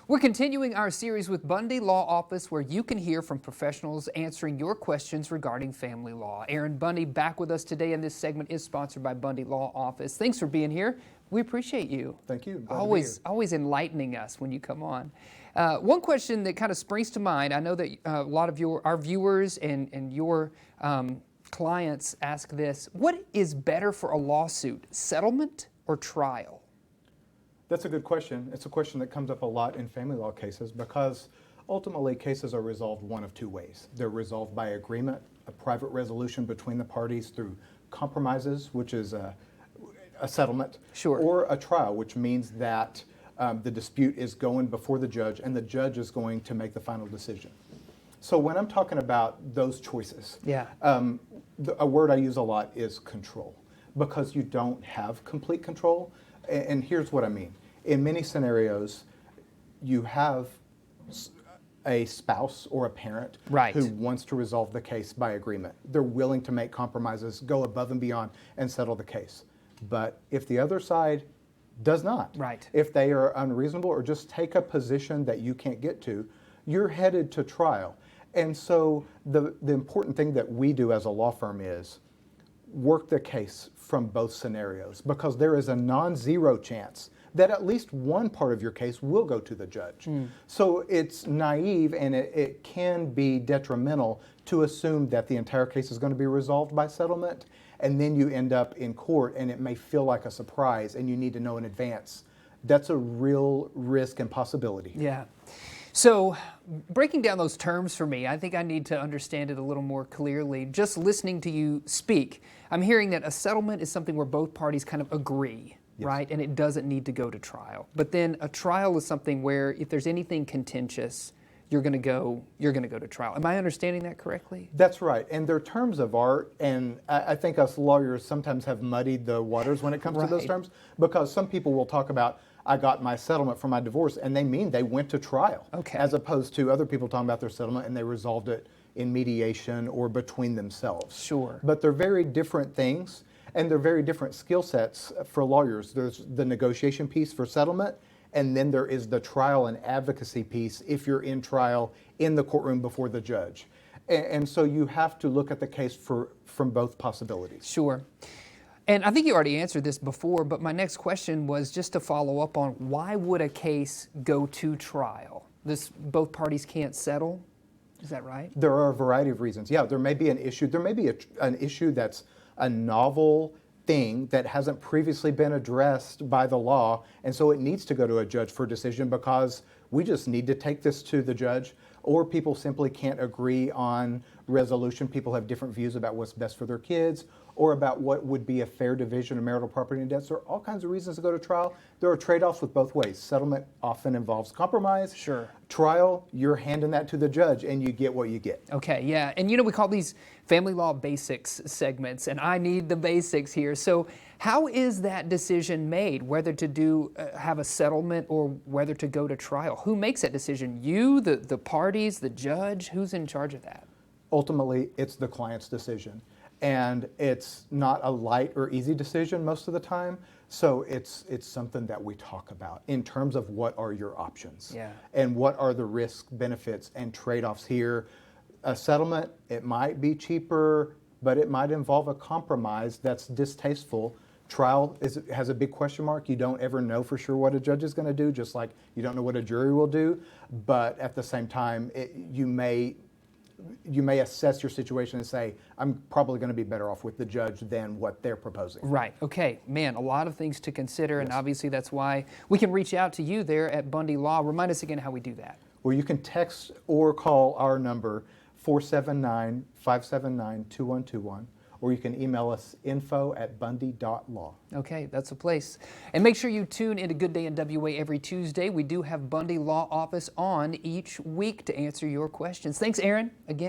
We're continuing our series with Bundy Law Office, where you can hear from professionals answering your questions regarding family law. Aaron Bundy back with us today, and this segment is sponsored by Bundy Law Office. Thanks for being here. We appreciate you. Thank you. Always enlightening us when you come on. One question that kind of springs to mind, I know that a lot of our viewers and your clients ask this: what is better for a lawsuit, settlement or trial? That's a good question. It's a question that comes up a lot in family law cases because ultimately cases are resolved one of two ways. They're resolved by agreement, a private resolution between the parties through compromises, which is a settlement, Sure. or a trial, which means that the dispute is going before the judge and the judge is going to make the final decision. So when I'm talking about those choices, a word I use a lot is control, because you don't have complete control. And here's what I mean. In many scenarios, you have a spouse or a parent who wants to resolve the case by agreement. They're willing to make compromises, go above and beyond, and settle the case. But if the other side does not, if they are unreasonable or just take a position that you can't get to, you're headed to trial. And so the important thing that we do as a law firm is work the case from both scenarios, because there is a non-zero chance that at least one part of your case will go to the judge. So it's naive, and it can be detrimental to assume that the entire case is going to be resolved by settlement, and then you end up in court and it may feel like a surprise and you need to know in advance. That's a real risk and possibility. Yeah. So breaking down those terms for me, I think I need to understand it a little more clearly. Just listening to you speak, I'm hearing that a settlement is something where both parties kind of agree, right? And it doesn't need to go to trial. But then a trial is something where if there's anything contentious, you're going to go to trial. Am I understanding that correctly? That's right. And they're terms of art, and I think us lawyers sometimes have muddied the waters when it comes to those terms, because some people will talk about, I got my settlement for my divorce, and they mean they went to trial, as opposed to other people talking about their settlement and they resolved it in mediation or between themselves. Sure. But they're very different things, and they're very different skill sets for lawyers. There's the negotiation piece for settlement, and then there is the trial and advocacy piece if you're in trial in the courtroom before the judge. And so you have to look at the case from both possibilities. Sure. And I think you already answered this before, but my next question was just to follow up on, why would a case go to trial? Both parties can't settle? Is that right? There are a variety of reasons. Yeah, there may be an issue. There may be an issue that's a novel thing that hasn't previously been addressed by the law, and so it needs to go to a judge for decision because we just need to take this to the judge, or people simply can't agree on resolution. People have different views about what's best for their kids, or about what would be a fair division of marital property and debts. There are all kinds of reasons to go to trial. There are trade-offs with both ways. Settlement often involves compromise. Sure. Trial, you're handing that to the judge and you get what you get. Okay, yeah. And we call these family law basics segments, and I need the basics here. So how is that decision made, whether to have a settlement or whether to go to trial? Who makes that decision? You, the parties, the judge? Who's in charge of that? Ultimately, it's the client's decision. And it's not a light or easy decision most of the time. So it's something that we talk about in terms of what are your options, and what are the risks, benefits, and trade-offs here. A settlement, it might be cheaper, but it might involve a compromise that's distasteful. Trial has a big question mark. You don't ever know for sure what a judge is going to do, just like you don't know what a jury will do. But at the same time, you may assess your situation and say, I'm probably going to be better off with the judge than what they're proposing. Right. Okay. Man, a lot of things to consider, and obviously that's why we can reach out to you there at Bundy Law. Remind us again how we do that. Well, you can text or call our number, 479-579-2121. Or you can email us info@bundy.law. Okay, that's a place. And make sure you tune into Good Day in WA every Tuesday. We do have Bundy Law Office on each week to answer your questions. Thanks, Aaron, again.